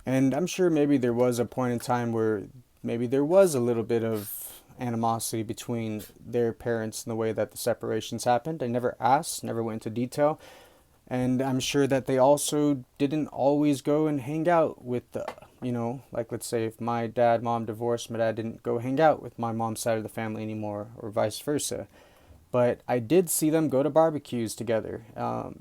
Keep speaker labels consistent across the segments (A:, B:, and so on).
A: And I'm sure maybe there was a point in time where maybe there was a little bit of animosity between their parents and the way that the separations happened. I never asked, never went into detail. And I'm sure that they also didn't always go and hang out with the, like let's say if my dad, mom divorced, my dad didn't go hang out with my mom's side of the family anymore, or vice versa. But I did see them go to barbecues together,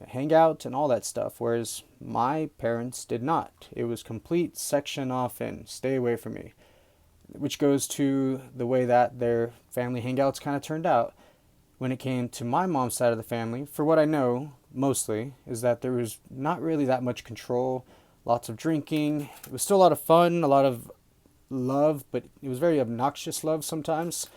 A: hang out, and all that stuff. Whereas my parents did not. It was complete section off and stay away from me, which goes to the way that their family hangouts kind of turned out. When it came to my mom's side of the family, for what I know, mostly, is that there was not really that much control, lots of drinking. It was still a lot of fun, a lot of love, but it was very obnoxious love sometimes.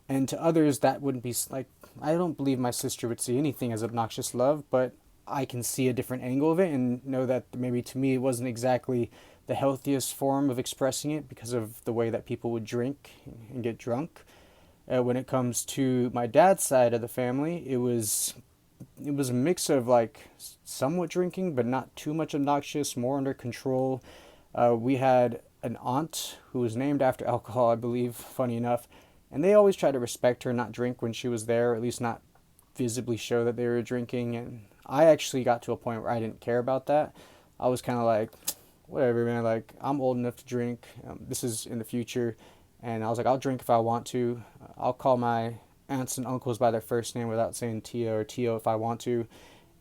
A: And to others, that wouldn't be like, I don't believe my sister would see anything as obnoxious love, but I can see a different angle of it and know that maybe to me it wasn't exactly the healthiest form of expressing it because of the way that people would drink and get drunk. When it comes to my dad's side of the family, it was a mix of like somewhat drinking, but not too much obnoxious, more under control. We had an aunt who was named after alcohol, I believe, funny enough, and they always tried to respect her, not drink when she was there, or at least not visibly show that they were drinking. And I actually got to a point where I didn't care about that. I was kind of like, whatever, man. Like, I'm old enough to drink. This is in the future. And I was like, I'll drink if I want to. I'll call my aunts and uncles by their first name without saying Tia or Tio if I want to.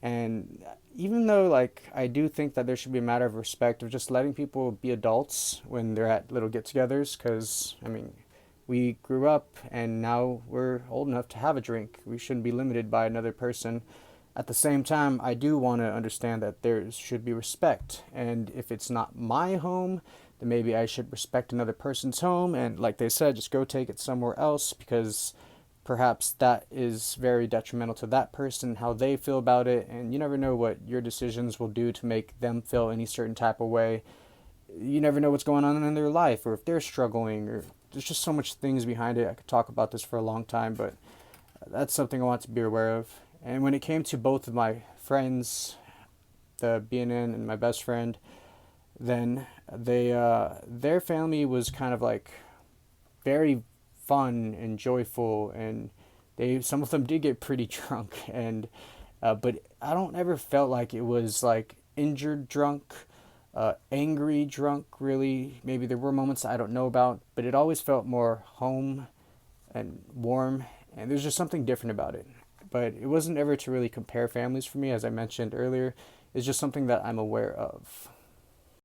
A: And even though, like, I do think that there should be a matter of respect of just letting people be adults when they're at little get togethers, because, I mean, we grew up and now we're old enough to have a drink. We shouldn't be limited by another person. At the same time, I do want to understand that there should be respect. And if it's not my home, then maybe I should respect another person's home. And like they said, just go take it somewhere else because perhaps that is very detrimental to that person, how they feel about it. And you never know what your decisions will do to make them feel any certain type of way. You never know what's going on in their life or if they're struggling, or there's just so much things behind it. I could talk about this for a long time, but that's something I want to be aware of. And when it came to both of my friends, the BNN and my best friend, then their family was kind of like very fun and joyful, and they some of them did get pretty drunk, and but I don't ever felt like it was like injured drunk, angry drunk. Really, maybe there were moments I don't know about, but it always felt more home and warm, and there's just something different about it. But it wasn't ever to really compare families for me, as I mentioned earlier. It's just something that I'm aware of.